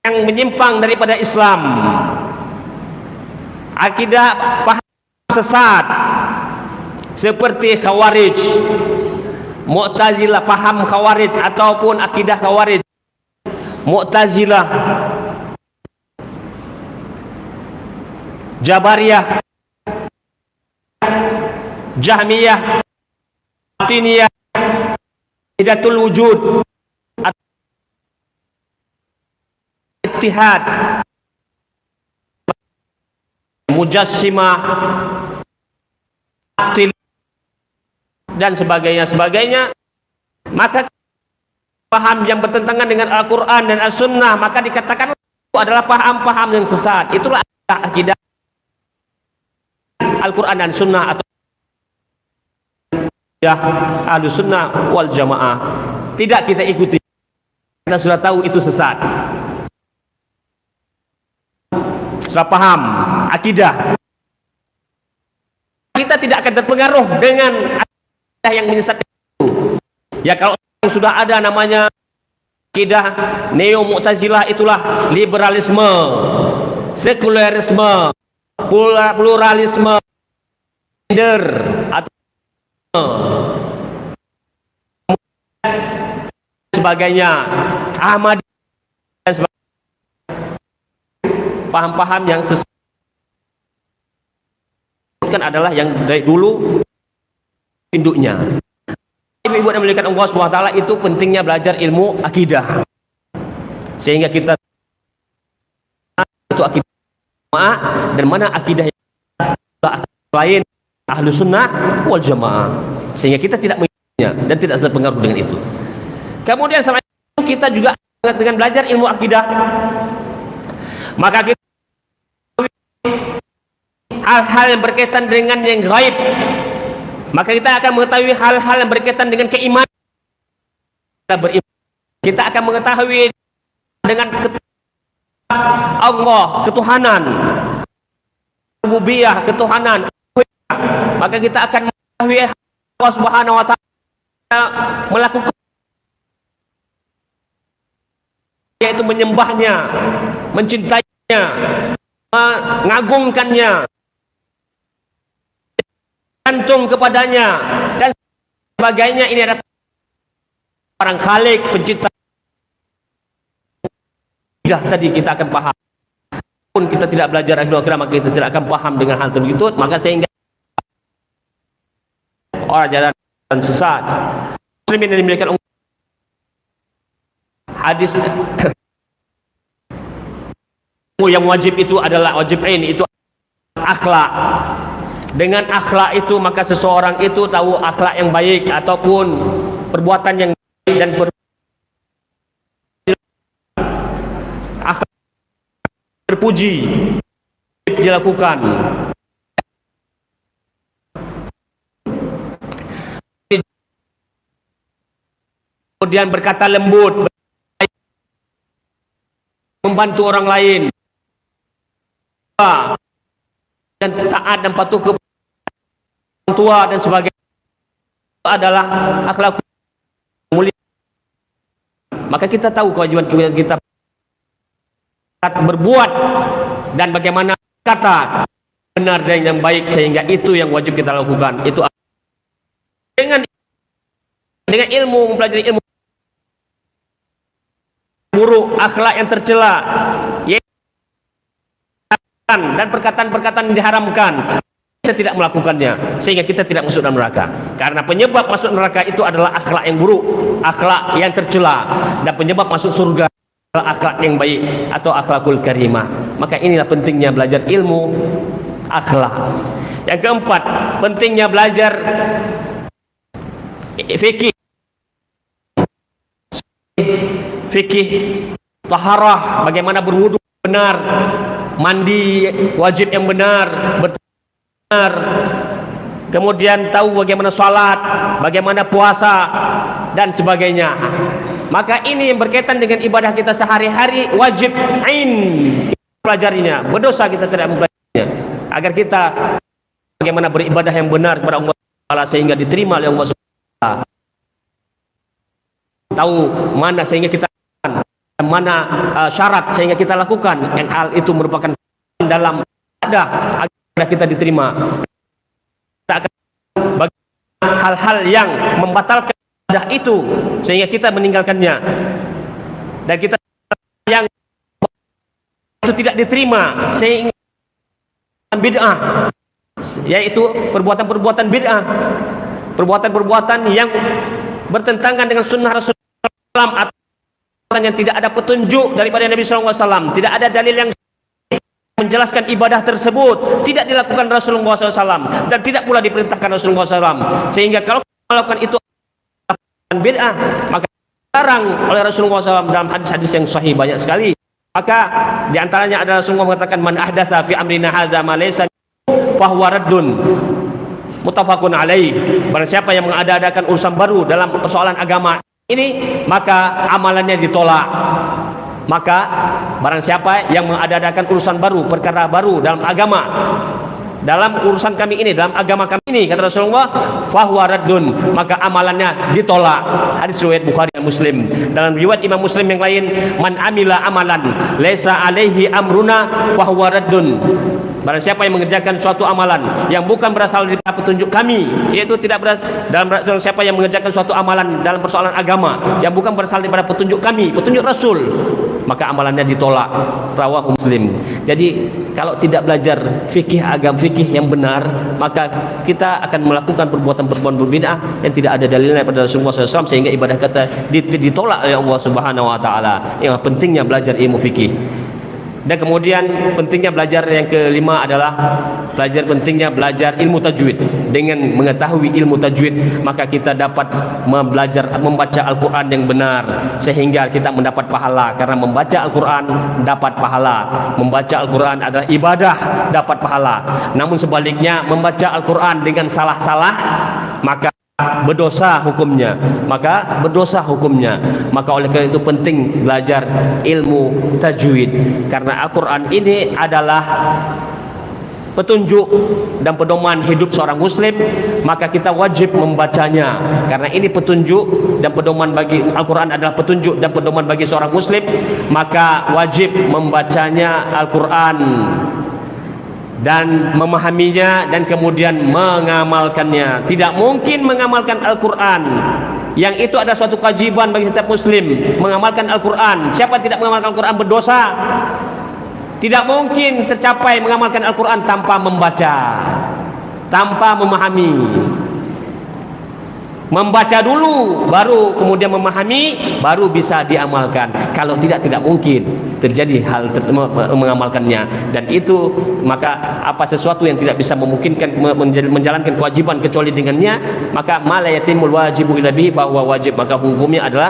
S1: yang menyimpang daripada Islam. Akidah paham sesat seperti Khawarij, Mu'tazilah, paham Khawarij ataupun akidah Khawarij, Mu'tazilah, Jabariyah, Jahmiyah, Batiniyah, Idatul Wujud, Ittihad, Mujassimah, dan sebagainya. Maka paham yang bertentangan dengan Al-Quran dan As-Sunnah, maka dikatakan itu adalah paham-paham yang sesat. Itulah akidah Al-Quran dan Sunnah atau ya Ahlussunnah wal Jamaah. Tidak kita ikuti, kita sudah tahu itu sesat, sudah paham akidah. Kita tidak akan terpengaruh dengan akidah yang menyesatkan itu. Ya, kalau sudah ada namanya akidah neo Mu'tazilah, itulah liberalisme, sekularisme, pluralisme, gender atau sebagainya, Ahmadiyah dan sebagainya. paham-paham yang sesat adalah yang dari dulu induknya. Ibu-ibu yang dimuliakan Allah Subhanahu wa taala, itu pentingnya belajar ilmu akidah. Sehingga kita itu akidah dan mana akidah yang lain ahlu sunnah wal jamaah, sehingga kita tidak mengikutinya dan tidak terpengaruh dengan itu. Kemudian selain itu kita juga dengan belajar ilmu akidah, maka kita hal-hal yang berkaitan dengan yang gaib, maka kita akan mengetahui hal-hal yang berkaitan dengan keimanan. Kita akan mengetahui dengan Allah, ketuhanan, rububiyah, ketuhanan, maka kita akan mengetahui Allah Subhanahu wa taala melakukan, yaitu menyembahnya, mencintainya, mengagungkannya, gantung kepadanya dan sebagainya. Ini adalah orang Khalik, pencipta. Tadi kita akan paham. Pun kita tidak belajar akidah, maka kita tidak akan paham dengan hal tersebut, maka sehingga orang jalan sesat. Muslimin yang dimiliki hadis yang wajib itu adalah wajib ain, itu akhlak. Dengan akhlak itu maka seseorang itu tahu akhlak yang baik ataupun perbuatan yang baik dan akhlak terpuji dilakukan. Kemudian berkata lembut, membantu orang lain, dan taat dan patuh kepada orang tua dan sebagainya, itu adalah akhlak mulia. Maka kita tahu kewajiban kita berbuat dan bagaimana kata benar dan yang baik, sehingga itu yang wajib kita lakukan. Itu dengan ilmu, mempelajari ilmu buruk, akhlak yang tercela, dan perkataan-perkataan yang diharamkan, kita tidak melakukannya, sehingga kita tidak masuk dalam neraka. Karena penyebab masuk neraka itu adalah akhlak yang buruk, akhlak yang tercela, dan penyebab masuk surga adalah akhlak yang baik atau akhlakul karimah. Maka inilah pentingnya belajar ilmu akhlak. Yang keempat, pentingnya belajar fikih taharah, bagaimana berwudu benar, mandi wajib yang benar, benar, kemudian tahu bagaimana salat, bagaimana puasa dan sebagainya. Maka ini yang berkaitan dengan ibadah kita sehari-hari, wajib ain kita pelajarinya. Berdosa kita tidak mempelajarinya, agar kita bagaimana beribadah yang benar kepada Allah Taala sehingga diterima oleh Allah Subhanahu wa taala. Tahu mana sehingga kita mana syarat sehingga kita lakukan yang hal itu merupakan dalam ibadah agar kita diterima. Kita akan bagi hal-hal yang membatalkan ibadah itu sehingga kita meninggalkannya, dan kita yang itu tidak diterima sehingga bid'ah, yaitu perbuatan-perbuatan bid'ah, perbuatan-perbuatan yang bertentangan dengan sunnah Rasulullah SAW, atau yang tidak ada petunjuk daripada Nabi SAW, tidak ada dalil yang menjelaskan ibadah tersebut, tidak dilakukan Rasulullah SAW dan tidak pula diperintahkan Rasulullah SAW, sehingga kalau melakukan itu bid'ah, maka dilarang oleh Rasulullah SAW dalam hadis-hadis yang sahih banyak sekali. Maka diantaranya adalah Rasulullah mengatakan, man ahdatha fi amrina hadza ma laysa fahuwa raddun, muttafaqun alaih. Barang siapa yang mengada-adakan urusan baru dalam persoalan agama ini, maka amalannya ditolak. Maka barang siapa yang mengada-adakan urusan baru, perkara baru dalam agama, dalam urusan kami ini, dalam agama kami ini, kata Rasulullah, fahuwa raddun, maka amalannya ditolak. Hadis riwayat Bukhari dan Muslim. Dalam riwayat Imam Muslim yang lain, man amila amalan laisa alaihi amruna fahuwa raddun. Barang siapa yang mengerjakan suatu amalan yang bukan berasal dari petunjuk kami, yaitu tidak berasal dalam siapa yang mengerjakan suatu amalan dalam persoalan agama yang bukan berasal daripada petunjuk kami, petunjuk Rasul, maka amalannya ditolak. Rawahu Muslim. Jadi kalau tidak belajar fikih yang benar, maka kita akan melakukan perbuatan-perbuatan berbid'ah yang tidak ada dalilnya pada Rasulullah SAW, sehingga ibadah kita ditolak oleh Allah Subhanahu wa taala. Yang pentingnya belajar ilmu fikih. Dan kemudian pentingnya belajar yang kelima adalah pentingnya belajar ilmu tajwid. Dengan mengetahui ilmu tajwid, maka kita dapat membaca Al-Quran yang benar, sehingga kita mendapat pahala. Karena membaca Al-Quran dapat pahala, membaca Al-Quran adalah ibadah, dapat pahala. Namun sebaliknya, membaca Al-Quran dengan salah-salah, maka berdosa hukumnya. Maka oleh karena itu penting belajar ilmu tajwid, karena Al-Quran ini adalah petunjuk dan pedoman hidup seorang muslim, maka kita wajib membacanya. Karena ini petunjuk dan pedoman bagi Al-Quran adalah petunjuk dan pedoman bagi seorang muslim, maka wajib membacanya Al-Quran dan memahaminya dan kemudian mengamalkannya. Tidak mungkin mengamalkan Al-Quran, yang itu ada suatu kewajiban bagi setiap muslim, mengamalkan Al-Quran. Siapa tidak mengamalkan Al-Quran berdosa. Tidak mungkin tercapai mengamalkan Al-Quran tanpa membaca, tanpa memahami. Membaca dulu, baru kemudian memahami, baru bisa diamalkan. Kalau tidak mungkin terjadi hal mengamalkannya. Dan itu, maka apa sesuatu yang tidak bisa memungkinkan menjalankan kewajiban kecuali dengannya, maka ma la yatimul wajibu illa bihi fa huwa wajib, maka hukumnya adalah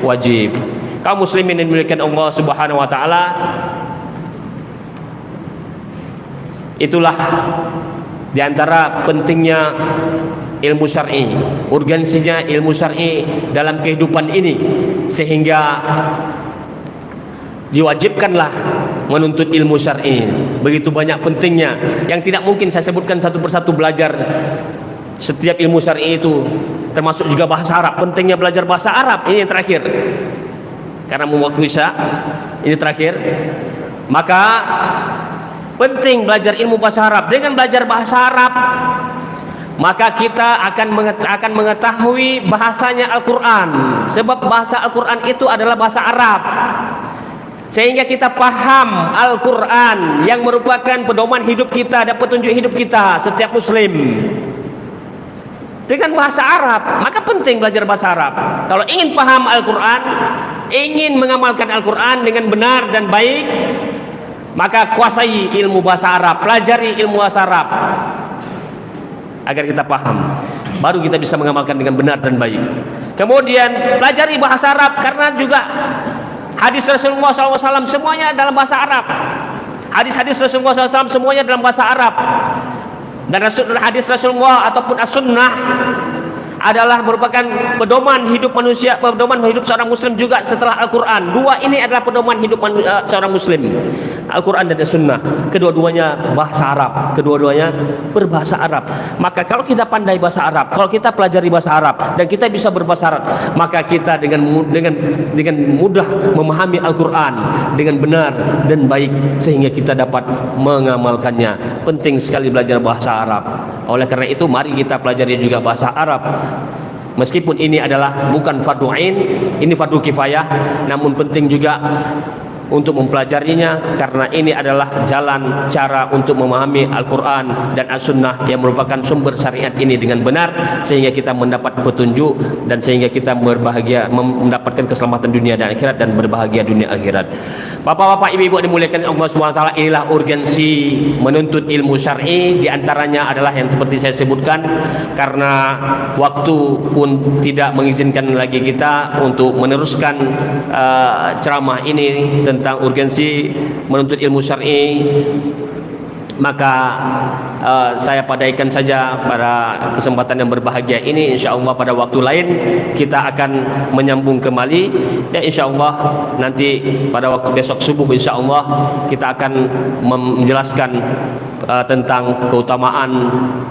S1: wajib. Kaum muslimin yang dimuliakan Allah Subhanahu wa taala, itulah diantara pentingnya ilmu syar'i, urgensinya ilmu syar'i dalam kehidupan ini, sehingga diwajibkanlah menuntut ilmu syar'i. Begitu banyak pentingnya yang tidak mungkin saya sebutkan satu persatu. Belajar setiap ilmu syar'i itu, termasuk juga bahasa Arab. Pentingnya belajar bahasa Arab, ini yang terakhir, karena waktu Isya ini terakhir. Maka penting belajar ilmu bahasa Arab. Dengan belajar bahasa Arab, maka kita akan mengetahui bahasanya Al-Quran, sebab bahasa Al-Quran itu adalah bahasa Arab, sehingga kita paham Al-Quran yang merupakan pedoman hidup kita dan petunjuk hidup kita setiap muslim dengan bahasa Arab. Maka penting belajar bahasa Arab. Kalau ingin paham Al-Quran, ingin mengamalkan Al-Quran dengan benar dan baik, maka kuasai ilmu bahasa Arab, pelajari ilmu bahasa Arab agar kita paham, baru kita bisa mengamalkan dengan benar dan baik. Kemudian pelajari bahasa Arab, karena juga hadis Rasulullah SAW semuanya dalam bahasa Arab. Hadis-hadis Rasulullah SAW semuanya dalam bahasa Arab. Dan hadis Rasulullah ataupun as-sunnah adalah merupakan pedoman hidup manusia, pedoman hidup seorang muslim juga setelah Al-Quran. Dua ini adalah pedoman hidup seorang muslim, Al-Quran dan As-Sunnah. Kedua-duanya bahasa Arab, kedua-duanya berbahasa Arab. Maka kalau kita pandai bahasa Arab, kalau kita pelajari bahasa Arab dan kita bisa berbahasa Arab, maka kita dengan mudah memahami Al-Quran dengan benar dan baik, sehingga kita dapat mengamalkannya. Penting sekali belajar bahasa Arab. Oleh karena itu, mari kita pelajari juga bahasa Arab. Meskipun ini adalah bukan fardu ain, ini fardu kifayah, namun penting juga untuk mempelajarinya, karena ini adalah jalan cara untuk memahami Al-Quran dan As-Sunnah yang merupakan sumber syariat ini dengan benar, sehingga kita mendapat petunjuk dan sehingga kita berbahagia, mendapatkan keselamatan dunia dan akhirat, dan berbahagia dunia akhirat. Bapak-bapak, ibu-ibu dimuliakan Allah SWT, inilah urgensi menuntut ilmu syar'i. Di antaranya adalah yang seperti saya sebutkan, karena waktu pun tidak mengizinkan lagi kita untuk meneruskan ceramah ini tentang urgensi menuntut ilmu syar'i, maka saya padaikan saja pada kesempatan yang berbahagia ini. InsyaAllah pada waktu lain kita akan menyambung kembali, dan InsyaAllah nanti pada waktu besok subuh InsyaAllah kita akan menjelaskan tentang keutamaan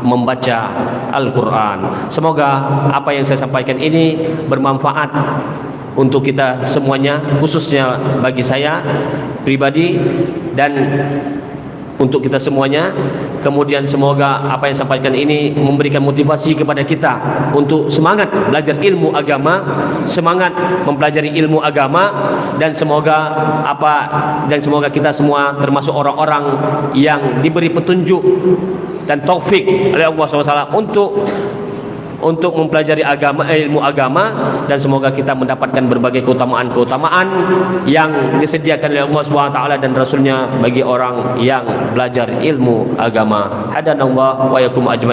S1: membaca Al-Quran. Semoga apa yang saya sampaikan ini bermanfaat untuk kita semuanya, khususnya bagi saya pribadi, dan untuk kita semuanya. Kemudian semoga apa yang sampaikan ini memberikan motivasi kepada kita untuk semangat belajar ilmu agama, semangat mempelajari ilmu agama, dan semoga kita semua termasuk orang-orang yang diberi petunjuk dan taufik oleh Allah SWT untuk mempelajari ilmu agama, dan semoga kita mendapatkan berbagai keutamaan-keutamaan yang disediakan oleh Allah SWT dan Rasulnya bagi orang yang belajar ilmu agama. Hadanallah wa yakum ajmain.